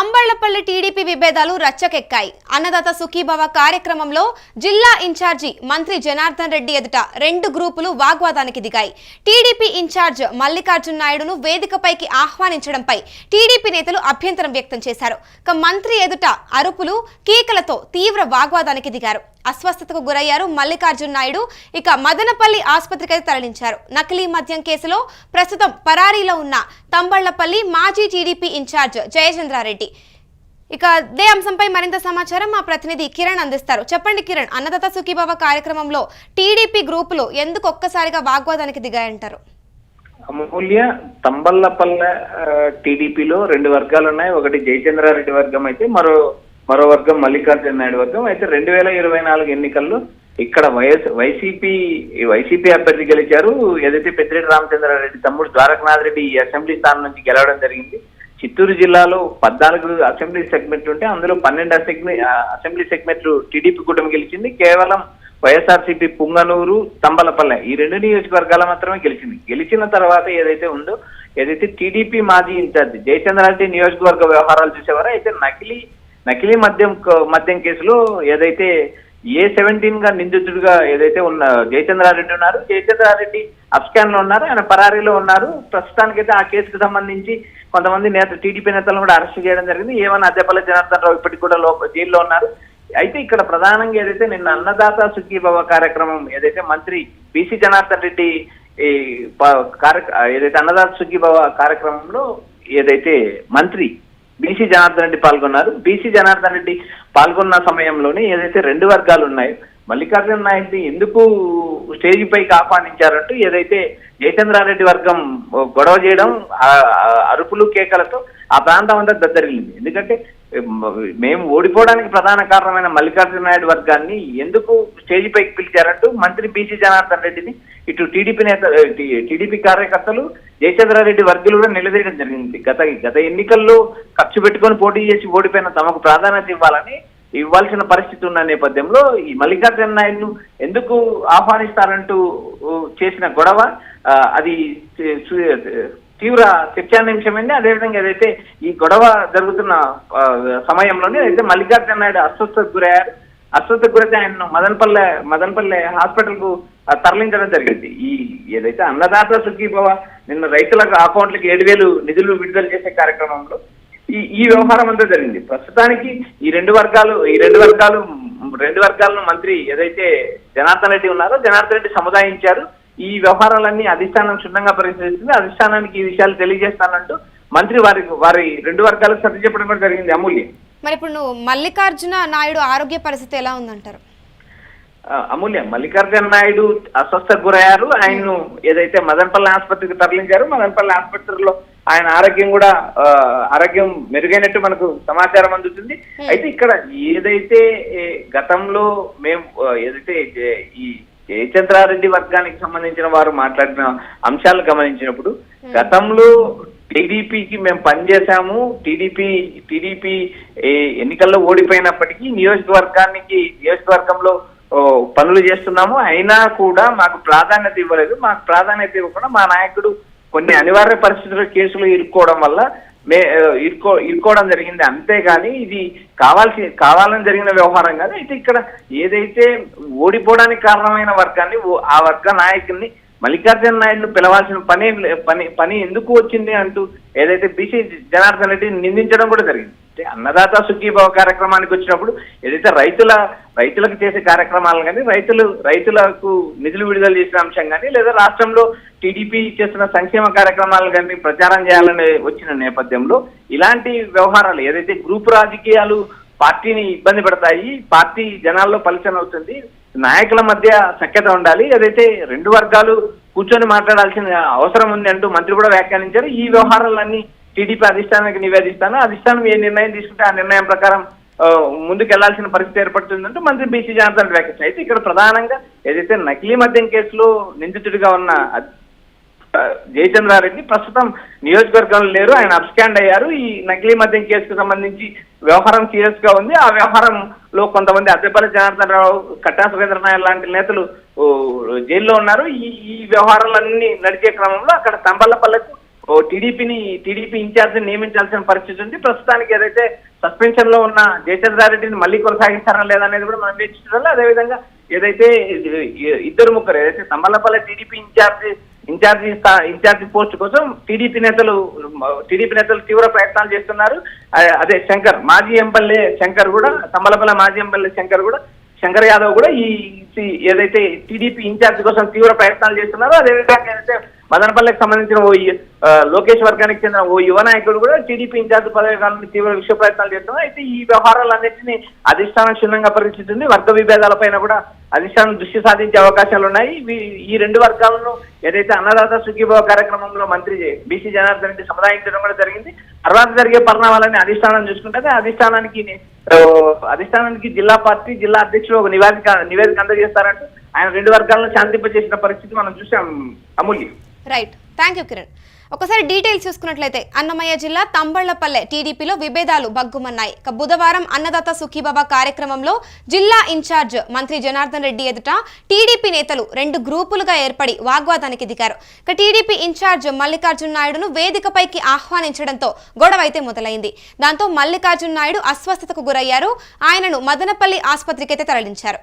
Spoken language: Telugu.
తంబళ్లపల్లి టీడీపీ విభేదాలు రచ్చకెక్కాయి. అన్నదాత సుఖీభవ కార్యక్రమంలో జిల్లా ఇన్ఛార్జి మంత్రి జనార్దన్ రెడ్డి ఎదుట రెండు గ్రూపులు వాగ్వాదానికి దిగాయి. టీడీపీ ఇన్ఛార్జ్ మల్లికార్జున నాయుడును వేదికపైకి ఆహ్వానించడంపై టీడీపీ నేతలు అభ్యంతరం వ్యక్తం చేశారు. మంత్రి ఎదుట అరుపులు, కేకలతో తీవ్ర వాగ్వాదానికి దిగారు. అస్వస్థతకు గురయ్యారు మల్లికార్జున నాయుడు. మదనపల్లి ఆసుపత్రికి తరలించారు. నకిలీ మద్యం కేసులో ప్రస్తుతం పరారీలో ఉన్న తంబళ్లపల్లి మాజీ టీడీపీ ఇన్ఛార్జ్ జయచంద్రారెడ్డి. ఇదే అంశంపై మరింత సమాచారం మా ప్రతినిధి కిరణ్ అందిస్తారు. చెప్పండి కిరణ్, అన్నదాత సుఖీభవ కార్యక్రమంలో టీడీపీ గ్రూపులు ఎందుకు ఒక్కసారిగా వాగ్వాదానికి దిగాయంటారు? అమూల్య, తంబళ్లపల్లె టీడీపీలో రెండు వర్గాలు ఉన్నాయి. ఒకటి జయచంద్రారెడ్డి వర్గం అయితే మరో వర్గం మల్లికార్జున నాయుడు వర్గం అయితే. 2024 ఎన్నికల్లో ఇక్కడ వైసీపీ అభ్యర్థి గెలిచారు. ఏదైతే పెద్దిరెడ్డి రామచంద్రారెడ్డి తమ్ముడు ద్వారకనాథ్ రెడ్డి ఈ అసెంబ్లీ స్థానం నుంచి గెలవడం జరిగింది. చిత్తూరు జిల్లాలో 14 అసెంబ్లీ సెగ్మెంట్లు ఉంటే అందులో 12 అసెంబ్లీ సెగ్మెంట్లు టీడీపీ కూటమి గెలిచింది. కేవలం వైఎస్ఆర్సీపీ పుంగనూరు, తంబలపల్లె ఈ రెండు నియోజకవర్గాల మాత్రమే గెలిచింది. గెలిచిన తర్వాత ఏదైతే టీడీపీ మాజీ ఇన్ఛార్జ్ జయచంద్రారెడ్డి నియోజకవర్గ వ్యవహారాలు చూసేవారో అయితే నకిలీ మద్యం కేసులో ఏదైతే A17 గా నిందితుడిగా ఏదైతే ఉన్న జయచంద్రారెడ్డి ఉన్నారు. జయచంద్రారెడ్డి అబ్స్కాన్ లో ఉన్నారు, ఆయన పరారీలో ఉన్నారు. ప్రస్తుతానికైతే ఆ కేసుకు సంబంధించి కొంతమంది టీడీపీ నేతలను కూడా అరెస్ట్ చేయడం జరిగింది. ఏమన్నా అద్దెపల్లి జనార్దన్ రావు ఇప్పటికి కూడా జైల్లో ఉన్నారు. అయితే ఇక్కడ ప్రధానంగా ఏదైతే నిన్న అన్నదాత సుఖీభవ కార్యక్రమం ఏదైతే మంత్రి బీసీ జనార్దన్ రెడ్డి ఏదైతే అన్నదాత సుఖీభవ కార్యక్రమంలో ఏదైతే మంత్రి బీసీ జనార్దన్ రెడ్డి పాల్గొన్నారు. బీసీ జనార్దన్ రెడ్డి పాల్గొన్న సమయంలోనే ఏదైతే రెండు వర్గాలు ఉన్నాయో మల్లికార్జున నాయుడిని ఎందుకు స్టేజ్ పైకి ఆహ్వానించారంటూ ఏదైతే జయచంద్రారెడ్డి వర్గం గొడవ చేయడం, అరుపులు కేకలతో ఆ ప్రాంతం అంతా దద్దరిల్లింది. ఎందుకంటే మేము ఓడిపోవడానికి ప్రధాన కారణమైన మల్లికార్జున నాయుడు వర్గాన్ని ఎందుకు స్టేజ్ పైకి పిలిచారంటూ మంత్రి బీసీ జనార్దన్ రెడ్డిని ఇటు టీడీపీ కార్యకర్తలు, జయచంద్రారెడ్డి వర్గులు కూడా నిలదీయడం జరిగింది. గత ఎన్నికల్లో ఖర్చు పెట్టుకొని పోటీ చేసి ఓడిపోయిన తమకు ప్రాధాన్యత ఇవ్వాల్సిన పరిస్థితి ఉన్న నేపథ్యంలో ఈ మల్లికార్జున నాయుడును ఎందుకు ఆహ్వానిస్తారంటూ చేసిన గొడవ అది తీవ్ర చర్చాంశమైంది. అదేవిధంగా ఏదైతే ఈ గొడవ జరుగుతున్న సమయంలోనే అయితే మల్లికార్జున నాయుడు అస్వస్థతకు గురైతే ఆయన్ను మదనపల్లె హాస్పిటల్ కు తరలించడం జరిగింది. ఏదైతే అన్నదాత సుఖీభవ నిన్న రైతులకు అకౌంట్లకి 7,000 నిధులు విడుదల చేసే కార్యక్రమంలో ఈ వ్యవహారం అంతా జరిగింది. ప్రస్తుతానికి ఈ రెండు వర్గాలను మంత్రి ఏదైతే జనార్దన్ రెడ్డి ఉన్నారో జనార్దన్ రెడ్డి సముదాయించారు. ఈ వ్యవహారాలన్నీ అధిష్టానం క్షుణ్ణంగా పరిశీలిస్తుంది. అధిష్టానానికి ఈ విషయాలు తెలియజేస్తానంటూ మంత్రి వారి రెండు వర్గాలకు సర్ది చెప్పడం కూడా జరిగింది. అమూల్య, మరి ఇప్పుడు మల్లికార్జున నాయుడు ఆరోగ్య పరిస్థితి ఎలా ఉందంటారు? అమూల్య, మల్లికార్జున నాయుడు అస్వస్థకు గురయ్యారు. ఆయన్ను ఏదైతే మదనపల్లి ఆసుపత్రికి తరలించారు. మదనపల్లి ఆసుపత్రిలో ఆయన ఆరోగ్యం మెరుగైనట్టు మనకు సమాచారం అందుతుంది. అయితే ఇక్కడ ఏదైతే గతంలో మేము ఏదైతే ఈ జయచంద్రారెడ్డి వర్గానికి సంబంధించిన వారు మాట్లాడిన అంశాలు గమనించినప్పుడు గతంలో టీడీపీకి మేము పనిచేశాము. టీడీపీ ఎన్నికల్లో ఓడిపోయినప్పటికీ నియోజకవర్గంలో పనులు చేస్తున్నాము. అయినా కూడా మాకు ప్రాధాన్యత ఇవ్వలేదు. మాకు ప్రాధాన్యత ఇవ్వకుండా మా నాయకుడు కొన్ని అనివార్య పరిస్థితుల కేసులు ఇరుక్కోవడం వల్ల ఇరుక్కోవడం జరిగింది. అంతేగాని ఇది కావాలని జరిగిన వ్యవహారం కాదు. అయితే ఇక్కడ ఏదైతే ఓడిపోవడానికి కారణమైన వర్గాన్ని ఆ వర్గ నాయకుల్ని మల్లికార్జున నాయుడును పిలవాల్సిన పని ఎందుకు వచ్చింది అంటూ ఏదైతే బీసీ జనార్దన్ రెడ్డి నిందించడం కూడా జరిగింది. అన్నదాత సుఖీభవ కార్యక్రమానికి వచ్చినప్పుడు ఏదైతే రైతులకు చేసే కార్యక్రమాలు కానీ రైతులకు నిధులు విడుదల చేసిన అంశం కానీ లేదా రాష్ట్రంలో టీడీపీ చేస్తున్న సంక్షేమ కార్యక్రమాలు కానీ ప్రచారం చేయాలని వచ్చిన నేపథ్యంలో ఇలాంటి వ్యవహారాలు ఏదైతే గ్రూప్ రాజకీయాలు పార్టీని ఇబ్బంది పడతాయి, పార్టీ జనాల్లో పలుచన అవుతుంది, నాయకుల మధ్య సఖ్యత ఉండాలి, ఏదైతే రెండు వర్గాలు కూర్చొని మాట్లాడాల్సిన అవసరం ఉంది అంటూ మంత్రి కూడా వ్యాఖ్యానించారు. ఈ వ్యవహారాలన్నీ టీడీపీ అధిష్టానానికి నివేదిస్తాను, అధిష్టానం ఏ నిర్ణయం తీసుకుంటే ఆ నిర్ణయం ప్రకారం ముందుకు వెళ్లాల్సిన పరిస్థితి ఏర్పడుతుందంటూ మంత్రి బీసీ జనార్దన్ వ్యాఖ్యానించారు. అయితే ఇక్కడ ప్రధానంగా ఏదైతే నకిలీ మద్యం కేసులో నిందితుడిగా ఉన్న జయచంద్రారెడ్డి ప్రస్తుతం నియోజకవర్గంలో లేరు, ఆయన అబ్స్కాండ్ అయ్యారు. ఈ నకిలీ మద్యం కేసుకు సంబంధించి వ్యవహారం సీరియస్ గా ఉంది. ఆ వ్యవహారంలో కొంతమంది అద్దెపల్లి జనార్దన్ రావు, కట్టా సురేంద్ర నాయర్ లాంటి నేతలు జైల్లో ఉన్నారు. ఈ వ్యవహారాలన్నీ నడిచే క్రమంలో అక్కడ తంబళ్లపల్లెకు టీడీపీ ఇన్ఛార్జిని నియమించాల్సిన పరిస్థితి ఉంది. ప్రస్తుతానికి ఏదైతే సస్పెన్షన్ లో ఉన్న జయచంద్రారెడ్డిని మళ్ళీ కొనసాగిస్తారా లేదా అనేది కూడా మనం వేచించాలి. అదేవిధంగా ఏదైతే ఇద్దరు ముగ్గురు ఏదైతే తమ్మలపల్లి టీడీపీ ఇన్ఛార్జి పోస్ట్ కోసం టీడీపీ నేతలు తీవ్ర ప్రయత్నాలు చేస్తున్నారు. అదే మాజీ ఎమ్మెల్యే శంకర్ కూడా తమ్మలపల్లి మాజీ ఎమ్మెల్యే శంకర్ యాదవ్ కూడా ఈ ఏదైతే టీడీపీ ఇన్ఛార్జ్ కోసం తీవ్ర ప్రయత్నాలు చేస్తున్నారో అదేవిధంగా ఏదైతే మదనపల్లికి సంబంధించిన లోకేష్ వర్గానికి చెందిన యువ నాయకుడు కూడా టీడీపీ ఇన్ఛార్జ్ పదవి కావాలని తీవ్ర విషయ ప్రయత్నాలు చేస్తున్నారు. అయితే ఈ వ్యవహారాలన్నింటినీ అధిష్టానం క్షుణ్ణంగా పరీక్షిస్తుంది. వర్గ విభేదాలపైన కూడా అధిష్టానం దృష్టి సాధించే అవకాశాలు ఉన్నాయి. ఈ రెండు వర్గాలను ఏదైతే అన్నదాత సుఖీభవ కార్యక్రమంలో మంత్రి బీసీ జనార్దన్ రెడ్డి సముదాయించడం కూడా జరిగింది. తర్వాత జరిగే పరిణామాలని అధిష్టానం చూసుకుంటే అధిష్టానానికి జిల్లా పార్టీ జిల్లా అధ్యక్షులు ఒక నివేదిక అందజేస్తారంటూ ఆయన రెండు వర్గాలను శాంతింపజేసిన పరిస్థితి మనం చూసాం. Amulya. Right, thank you Kiran. ఒకసారి డీటెయిల్స్ చూసుకున్నట్లయితే అన్నమయ్య జిల్లా తంబళ్లపల్లె టీడీపీలో విభేదాలు బగ్గుమన్నాయి. బుధవారం అన్నదాత సుఖీబాబా కార్యక్రమంలో జిల్లా ఇన్ఛార్జ్ మంత్రి జనార్దన్ రెడ్డి ఎదుట టీడీపీ నేతలు రెండు గ్రూపులుగా ఏర్పడి వాగ్వాదానికి దిగారు. టీడీపీ ఇన్ఛార్జ్ మల్లికార్జున నాయుడును వేదికపైకి ఆహ్వానించడంతో గొడవ అయితే మొదలైంది. దాంతో మల్లికార్జున నాయుడు అస్వస్థతకు గురయ్యారు. ఆయనను మదనపల్లి ఆసుపత్రికి అయితే తరలించారు.